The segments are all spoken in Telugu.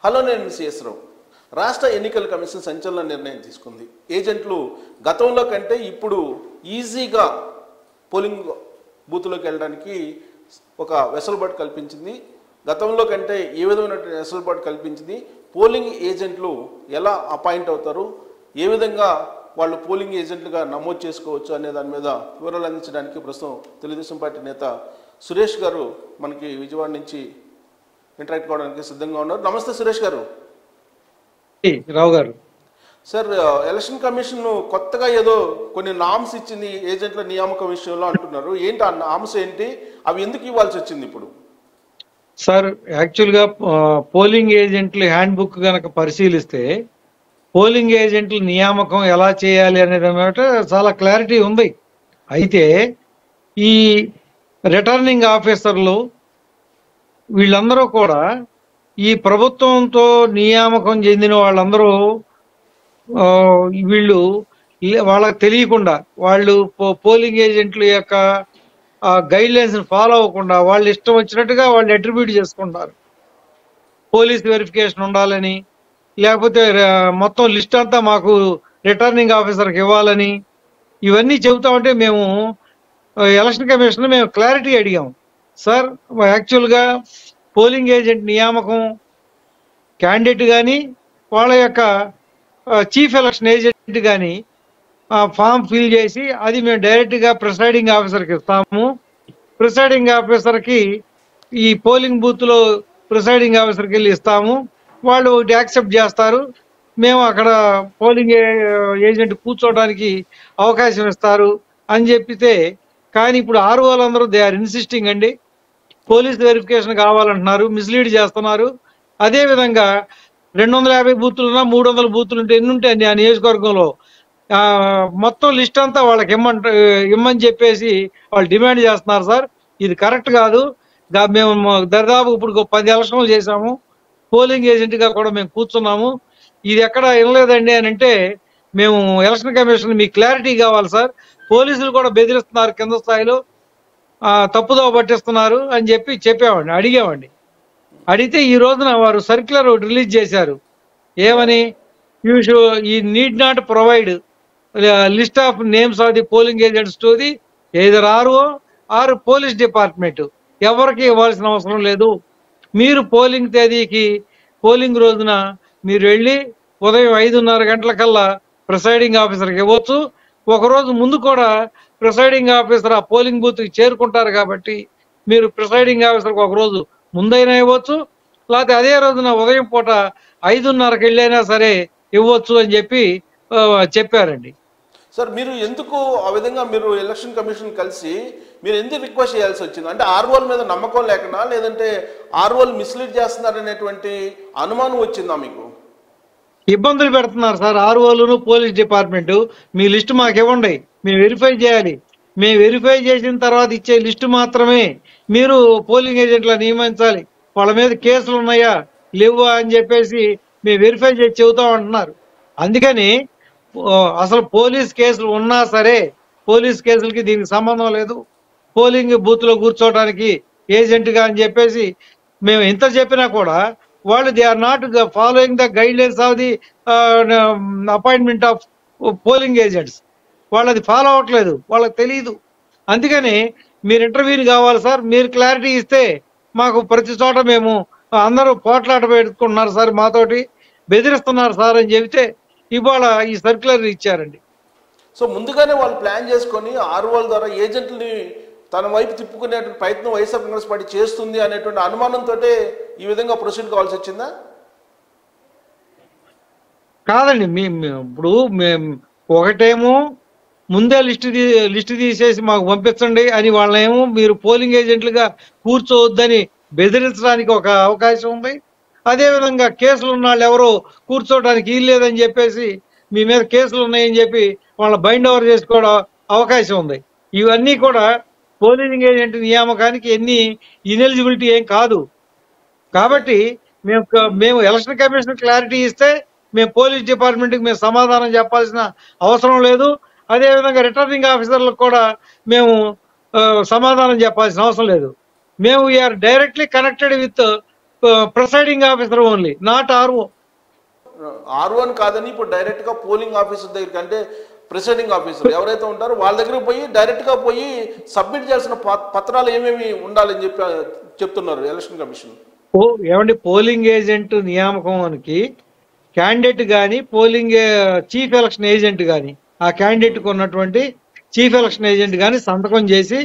హలో, నేను సిఎస్ రావు. రాష్ట్ర ఎన్నికల కమిషన్ సంచలన నిర్ణయం తీసుకుంది. ఏజెంట్లు గతంలో కంటే ఇప్పుడు ఈజీగా పోలింగ్ బూత్లోకి వెళ్ళడానికి ఒక వెసులుబాటు కల్పించింది. గతంలో కంటే ఏ విధమైన వెసులుబాటు కల్పించింది, పోలింగ్ ఏజెంట్లు ఎలా అపాయింట్ అవుతారు, ఏ విధంగా వాళ్ళు పోలింగ్ ఏజెంట్లుగా నమోదు చేసుకోవచ్చు అనే దాని మీద వివరాలు అందించడానికి ప్రస్తుతం తెలుగుదేశం పార్టీ నేత సురేష్ గారు మనకి విజయవాడ నుంచి ఇంటరాక్ట్ కావడానికి సిద్ధంగా ఉన్నారు. నమస్తే సురేష్ గారు. రావు గారు. సార్, ఎలక్షన్ కమిషన్ కొత్తగా ఏదో కొన్ని నామ్స్ ఇచ్చింది ఏజెంట్ల నియామక విషయంలో అంటున్నారు. ఏంటి ఆ నామ్స్ ఏంటి, అవి ఎందుకు ఇవ్వాల్సి వచ్చింది ఇప్పుడు? సార్, యాక్చువల్గా పోలింగ్ ఏజెంట్ల హ్యాండ్ బుక్ కనుక పరిశీలిస్తే పోలింగ్ ఏజెంట్ల నియామకం ఎలా చేయాలి అనేది అన్నమాట చాలా క్లారిటీ ఉంది. అయితే ఈ రిటర్నింగ్ ఆఫీసర్లు వీళ్ళందరూ కూడా ఈ ప్రభుత్వంతో నియామకం చెందిన వాళ్ళందరూ వీళ్ళు వాళ్ళకి తెలియకుండా వాళ్ళు పోలింగ్ ఏజెంట్ల యొక్క గైడ్ లైన్స్ ఫాలో అవ్వకుండా వాళ్ళు ఇష్టం వచ్చినట్టుగా వాళ్ళు అట్రిబ్యూట్ చేసుకుంటారు. పోలీస్ వెరిఫికేషన్ ఉండాలని, లేకపోతే మొత్తం లిస్ట్ అంతా మాకు రిటర్నింగ్ ఆఫీసర్కి ఇవ్వాలని ఇవన్నీ చెబుతామంటే మేము ఎలక్షన్ కమిషన్ మేము క్లారిటీ అడిగాము. సార్, యాక్చువల్గా పోలింగ్ ఏజెంట్ నియామకం క్యాండిడేట్ కానీ వాళ్ళ యొక్క చీఫ్ ఎలక్షన్ ఏజెంట్ కానీ ఫామ్ ఫిల్ చేసి అది మేము డైరెక్ట్గా ప్రిసైడింగ్ ఆఫీసర్కి ఇస్తాము. ప్రిసైడింగ్ ఆఫీసర్కి ఈ పోలింగ్ బూత్లో ప్రిసైడింగ్ ఆఫీసర్కి వెళ్ళి ఇస్తాము. వాళ్ళు ఒకటి యాక్సెప్ట్ చేస్తారు, మేము అక్కడ పోలింగ్ ఏజెంట్ కూర్చోవడానికి అవకాశం ఇస్తారు అని చెప్పితే. కానీ ఇప్పుడు వాళ్ళందరూ దే ఆర్ ఇన్సిస్టింగ్ అండి, పోలీస్ వెరిఫికేషన్ కావాలంటున్నారు, మిస్లీడ్ చేస్తున్నారు. అదేవిధంగా 250 బూతులున్నా 300 బూతులు ఉంటే ఎన్ని ఉంటాయండి ఆ నియోజకవర్గంలో, మొత్తం లిస్ట్ అంతా వాళ్ళకి ఇమ్మని చెప్పేసి వాళ్ళు డిమాండ్ చేస్తున్నారు. సార్, ఇది కరెక్ట్ కాదు. మేము దాదాపు ఇప్పుడు 10 ఎలక్షన్లు చేశాము, పోలింగ్ ఏజెంట్గా కూడా మేము కూర్చున్నాము, ఇది ఎక్కడ వినలేదండి అని అంటే మేము ఎలక్షన్ కమిషన్ మీకు క్లారిటీ కావాలి సార్, పోలీసులు కూడా బెదిరిస్తున్నారు, కింద స్థాయిలో తప్పుదోవ పట్టిస్తున్నారు అని చెప్పామండి, అడిగామండి. అడిగితే ఈ రోజున వారు సర్క్యులర్ ఒకటి రిలీజ్ చేశారు. ఏమని, ఈ need not provide list of names of the polling agents to the either RO or police department. ఎవరికి ఇవ్వాల్సిన అవసరం లేదు. మీరు పోలింగ్ తేదీకి పోలింగ్ రోజున మీరు వెళ్ళి ఉదయం 5:30 గంటలకల్లా ప్రిసైడింగ్ ఆఫీసర్కి ఇవ్వచ్చు. ఒకరోజు ముందు కూడా ప్రిసైడింగ్ ఆఫీసర్ ఆ పోలింగ్ బూత్కి చేరుకుంటారు కాబట్టి మీరు ప్రిసైడింగ్ ఆఫీసర్కి ఒకరోజు ముందైనా ఇవ్వచ్చు, లేకపోతే అదే రోజున ఉదయం పూట 5:30కి వెళ్ళైనా సరే ఇవ్వచ్చు అని చెప్పారండి. సార్, మీరు ఎందుకు ఆ విధంగా మీరు ఎలక్షన్ కమిషన్ కలిసి మీరు ఎందుకు రిక్వెస్ట్ చేయాల్సి వచ్చింది? అంటే ఆర్ఓల మీద నమ్మకం లేకనా, లేదంటే ఆర్ఓలు మిస్లీడ్ చేస్తున్నారనేటువంటి అనుమానం వచ్చిందా మీకు? ఇబ్బందులు పెడుతున్నారు సార్ ఆర్ఓలు, పోలీస్ డిపార్ట్మెంట్. మీ లిస్టు మాకు ఇవ్వండి, మేము వెరిఫై చేయాలి, మేము వెరిఫై చేసిన తర్వాత ఇచ్చే లిస్టు మాత్రమే మీరు పోలింగ్ ఏజెంట్ల నియమించాలి, వాళ్ళ మీద కేసులు ఉన్నాయా లేవా అని చెప్పేసి మేము వెరిఫై చేసి చెబుతాం అంటున్నారు. అందుకని అసలు పోలీస్ కేసులు ఉన్నా సరే పోలీస్ కేసులకి దీనికి సంబంధం లేదు, పోలింగ్ బూత్లో కూర్చోవడానికి ఏజెంట్గా అని చెప్పేసి మేము ఇంత చెప్పినా కూడా వాళ్ళు they are not following the guidelines of the appointment of polling agents. వాళ్ళు అది ఫాలో అవ్వట్లేదు, వాళ్ళకి తెలియదు. అందుకని మీరు ఇంటర్వ్యూని కావాలి సార్, మీరు క్లారిటీ ఇస్తే మాకు ప్రతి చోట మేము అందరూ పోట్లాట పెట్టుకుంటున్నారు సార్, మాతోటి బెదిరిస్తున్నారు సార్ అని చెబితే ఇవాళ ఈ సర్క్యులర్ ఇచ్చారండి. సో ముందుగానే వాళ్ళు ప్లాన్ చేసుకొని ఆర్ఓల ద్వారా ఏజెంట్ని తన వైపు తిప్పుకునే ప్రయత్నం వైఎస్ఆర్ కాంగ్రెస్ పార్టీ చేస్తుంది అనేటువంటి అనుమానంతో ఈ విధంగా ప్రొసీడ్ కావాల్సి వచ్చిందా? కాదండి, ఇప్పుడు మేము ఒకటేమో ముందే లిస్ట్ తీసేసి మాకు పంపించండి అని వాళ్ళేమో మీరు పోలింగ్ ఏజెంట్లుగా కూర్చోవద్దని బెదిరించడానికి ఒక అవకాశం ఉంది. అదేవిధంగా కేసులు ఉన్న వాళ్ళు ఎవరో కూర్చోవడానికి వీల్లేదని చెప్పేసి మీ మీద కేసులు ఉన్నాయని చెప్పి వాళ్ళ బైండ్ ఓవర్ చేసుకోవడం అవకాశం ఉంది. ఇవన్నీ కూడా పోలింగ్ ఏజెంట్ నియామకానికి ఇనెలిజిబిలిటీ ఏం కాదు. కాబట్టి మేము ఎలక్షన్ కమిషన్ క్లారిటీ ఇస్తే మేము పోలీస్ డిపార్ట్మెంట్కి మేము సమాధానం చెప్పాల్సిన అవసరం లేదు. అదేవిధంగా రిటర్నింగ్ ఆఫీసర్లకు కూడా మేము సమాధానం చెప్పాల్సిన అవసరం లేదు. మేము we are directly connected with presiding officer only, not RO. R1 కాదని ఇప్పుడు డైరెక్ట్ గా పోలింగ్ ఆఫీసర్ దగ్గరికి, అంటే ప్రిసైడింగ్ ఆఫీసర్ ఎవరైతే ఉంటారో వాళ్ళ దగ్గరికి పోయి డైరెక్ట్ గా పోయి సబ్మిట్ చేయాల్సిన పత్రాలు ఏమేమి ఉండాలని చెప్తున్నారు ఎలక్షన్ కమిషన్. ఏమండి, పోలింగ్ ఏజెంట్ నియామకానికి క్యాండిడేట్ కానీ పోలింగ్ చీఫ్ ఎలక్షన్ ఏజెంట్ కానీ ఆ క్యాండిడేట్కి ఉన్నటువంటి చీఫ్ ఎలక్షన్ ఏజెంట్ కానీ సంతకం చేసి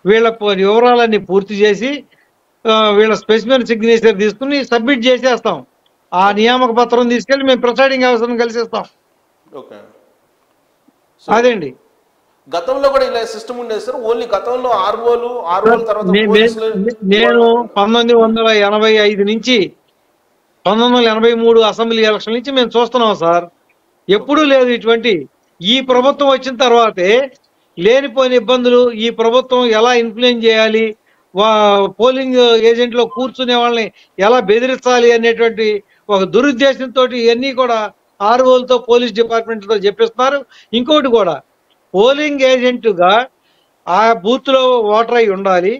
వీళ్ళ వివరాలన్నీ పూర్తి చేసి వీళ్ళ స్పెసిమెన్ సిగ్నేచర్ తీసుకుని సబ్మిట్ చేసేస్తాం. ఆ నియామక పత్రం తీసుకెళ్లి మేము ప్రిసైడింగ్ ఆఫీసర్ని కలిసిస్తాం. ఓకే, అదేండి. గతంలో కూడా ఇలా సిస్టమ్ ఉండేది సార్, ఓన్లీ గతంలో ఆర్ఓలు తర్వాత నేను 1985 నుంచి 1983 అసెంబ్లీ ఎలక్షన్ నుంచి మేము చూస్తున్నాం సార్. ఎప్పుడూ లేదు ఇటువంటి. ఈ ప్రభుత్వం వచ్చిన తర్వాతే లేనిపోయిన ఇబ్బందులు, ఈ ప్రభుత్వం ఎలా ఇన్ఫ్లుయెన్స్ చేయాలి, పోలింగ్ ఏజెంట్లో కూర్చునే వాళ్ళని ఎలా బెదిరించాలి అనేటువంటి ఒక దురుద్దేశంతో ఇవన్నీ కూడా ఆర్ఓలతో పోలీస్ డిపార్ట్మెంట్తో చెప్పిస్తున్నారు. ఇంకోటి కూడా, పోలింగ్ ఏజెంట్గా ఆ బూత్లో ఓటర్ అయి ఉండాలి.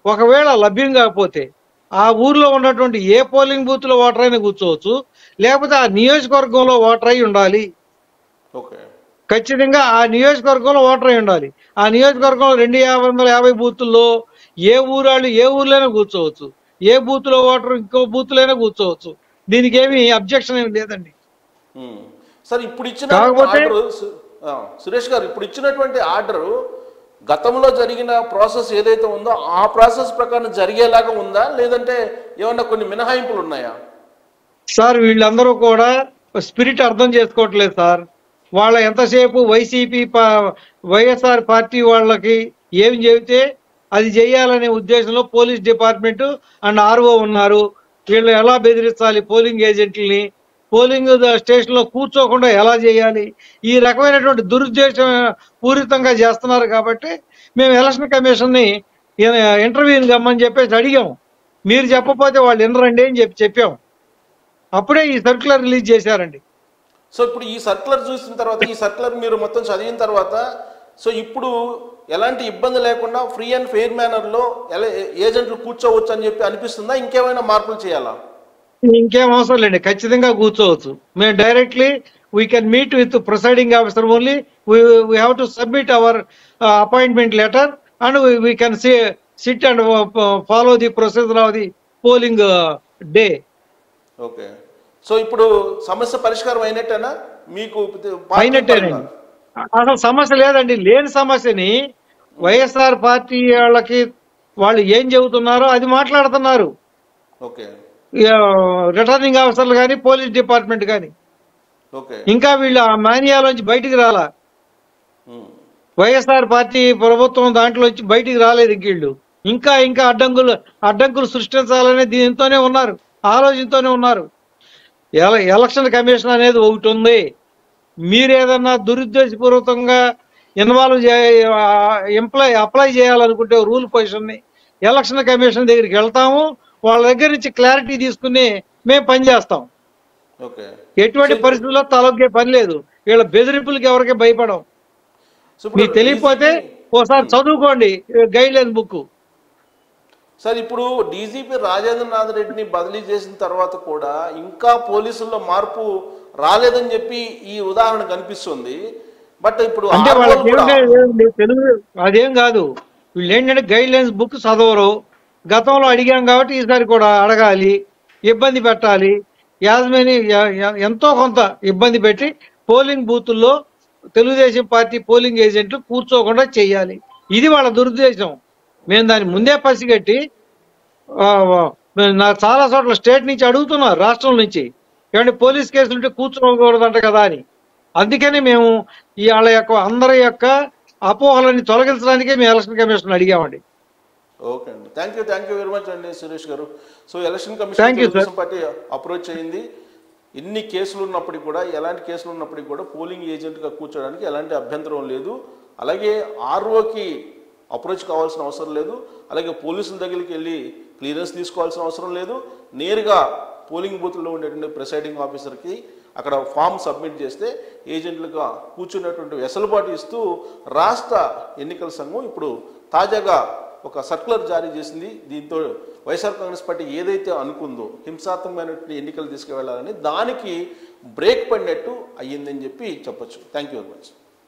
ఒకవేళ లభ్యం కాకపోతే ఆ ఊర్లో ఉన్నటువంటి ఏ పోలింగ్ బూత్లో ఓటర్ అయినా కూర్చోవచ్చు, లేకపోతే ఆ నియోజకవర్గంలో ఓటర్ అయి ఉండాలి. ఖచ్చితంగా ఆ నియోజకవర్గంలో ఓటర్ అయి ఉండాలి. ఆ నియోజకవర్గంలో 2550 బూతుల్లో ఏ ఊరాళ్ళు ఏ ఊర్లోనే కూర్చోవచ్చు, ఏ బూత్లో ఓటర్ ఇంకో బూత్లోనే కూర్చోవచ్చు. దీనికి ఏమి అబ్జెక్షన్ ఏమి లేదండి. సార్ ఇప్పుడు ఇచ్చిన సురేష్ గారు, ఇప్పుడు ఇచ్చినటువంటి ఆర్డర్ గతంలో జరిగిన ప్రాసెస్ ఏదైతే ఉందో ఆ ప్రాసెస్ ప్రకారం జరిగేలాగా ఉందా, లేదంటే ఏమన్నా కొన్ని మినహాయింపులు ఉన్నాయా? సార్ వీళ్ళందరూ కూడా స్పిరిట్ అర్థం చేసుకోవట్లేదు సార్. వాళ్ళ ఎంతసేపు వైఎస్ఆర్ పార్టీ వాళ్ళకి ఏం చెబితే అది చేయాలనే ఉద్దేశంలో పోలీస్ డిపార్ట్మెంట్ అండ్ ఆర్ఓ ఉన్నారు. వీళ్ళు ఎలా బెదిరించాలి పోలింగ్ ఏజెంట్లని, పోలింగ్ స్టేషన్లో కూర్చోకుండా ఎలా చేయాలి, ఈ రకమైనటువంటి దురుద్దేశం పూరితంగా చేస్తున్నారు. కాబట్టి మేము ఎలక్షన్ కమిషన్ని ఇంటర్వ్యూని గమ్మని చెప్పేసి అడిగాం. మీరు చెప్పకపోతే వాళ్ళు వినరండి అని చెప్పాం. అప్పుడే ఈ సర్క్యులర్ రిలీజ్ చేశారండి. సో ఇప్పుడు ఈ సర్క్యులర్ చూసిన తర్వాత, ఈ సర్క్యులర్ మీరు మొత్తం చదివిన తర్వాత, సో ఇప్పుడు ఎలాంటి ఇబ్బంది లేకుండా ఫ్రీ అండ్ ఫెయిర్ మేనర్లో ఏజెంట్లు కూర్చోవచ్చు అని చెప్పి అనిపిస్తుందా? ఇంకేమైనా మార్పులు చేయాలా? ఇంకేం అవసరం లేండి, ఖచ్చితంగా కూర్చోవచ్చు. మేము directly we can meet with presiding officer only. We have to submit our appointment letter and we can sit and follow the procedure of the polling day. Okay, so ఇప్పుడు సమస్య పరిష్కారం అయినట్టేనా? మీకు అయినట్టేనండి. అసలు సమస్య లేదండి. లేని సమస్యని వైఎస్ఆర్ పార్టీ వాళ్ళకి వాళ్ళు ఏం చెబుతున్నారో అది మాట్లాడుతున్నారు. ఓకే, రిటర్నింగ్ ఆఫీసర్లు కానీ పోలీస్ డిపార్ట్మెంట్ కానీ ఇంకా వీళ్ళు ఆ మాన్యాలోంచి బయటికి రాలా. వైఎస్ఆర్ పార్టీ ప్రభుత్వం దాంట్లోంచి బయటికి రాలేదు. వీళ్ళు ఇంకా అడ్డంకులు సృష్టించాలనే దీంతోనే ఉన్నారు, ఆలోచనతోనే ఉన్నారు. ఎలక్షన్ కమిషన్ అనేది ఒకటి ఉంది. మీరేదన్నా దురుద్దేశపూర్వకంగా అప్లై చేయాలనుకుంటే రూల్ పొజిషన్ని ఎలక్షన్ కమిషన్ దగ్గరికి వెళ్తాము. వాళ్ళ దగ్గర నుంచి క్లారిటీ తీసుకుని మేము పనిచేస్తాం. ఎటువంటి పరిస్థితుల్లో తలొగ్గే పని లేదు. వీళ్ళ బెదిరింపులకి ఎవరికి భయపడం. మీకు తెలియకపోతే ఓసారి చదువుకోండి గైడ్ లైన్ బుక్. సార్ ఇప్పుడు డీజీపీ రాజేంద్రనాథ్ రెడ్డిని బదిలీ చేసిన తర్వాత కూడా ఇంకా పోలీసుల్లో మార్పు రాలేదని చెప్పి ఈ ఉదాహరణ కనిపిస్తుంది. బట్ ఇప్పుడు అంటే వాళ్ళకి తెలుగు అదేం కాదు. వీళ్ళు ఏంటంటే గైడ్ లైన్స్ బుక్ చదవరు. గతంలో అడిగాం కాబట్టి ఈసారి కూడా అడగాలి, ఇబ్బంది పెట్టాలి. యాజమాని ఎంతో కొంత ఇబ్బంది పెట్టి పోలింగ్ బూతుల్లో తెలుగుదేశం పార్టీ పోలింగ్ ఏజెంట్లు కూర్చోకుండా చేయాలి. ఇది వాళ్ళ దురుద్దేశం. మేము దాన్ని ముందే పసిగట్టి నాకు చాలా చోట్ల స్టేట్ నుంచి అడుగుతున్నారు, రాష్ట్రం నుంచి, ఏమంటే పోలీస్ కేసులు ఉంటే కూర్చోకూడదంట కదా అని. అందుకని మేము వాళ్ళ యొక్క అందరి యొక్క అపోహలని తొలగించడానికే మేము ఎలక్షన్ కమిషన్ అడిగామండి. ఓకే అండి, థ్యాంక్ యూ వెరీ మచ్ అండి సురేష్ గారు. So election commission Telugu Desam party approach అయింది. ఎన్ని కేసులు ఉన్నప్పటికీ కూడా, ఎలాంటి కేసులు ఉన్నప్పటికీ కూడా పోలింగ్ ఏజెంట్గా కూర్చోడానికి ఎలాంటి అభ్యంతరం లేదు. అలాగే ఆర్ఓకి అప్రోచ్ కావాల్సిన అవసరం లేదు. అలాగే పోలీసుల దగ్గరికి వెళ్ళి క్లియరెన్స్ తీసుకోవాల్సిన అవసరం లేదు. నేరుగా పోలింగ్ బూత్లో ఉండేటువంటి ప్రిసైడింగ్ ఆఫీసర్కి అక్కడ ఫామ్ సబ్మిట్ చేస్తే ఏజెంట్లుగా కూర్చున్నటువంటి వెసులుబాటు ఇస్తూ రాష్ట్ర ఎన్నికల సంఘం ఇప్పుడు తాజాగా ఒక సర్క్యులర్ జారీ చేసింది. దీంతో వైఎస్ఆర్ కాంగ్రెస్ పార్టీ ఏదైతే అనుకుందో హింసాత్మకమైనటువంటి ఎన్నికలు తీసుకువెళ్లాలని దానికి బ్రేక్ పడినట్టు అయ్యిందని చెప్పి చెప్పొచ్చు. Thank you very much.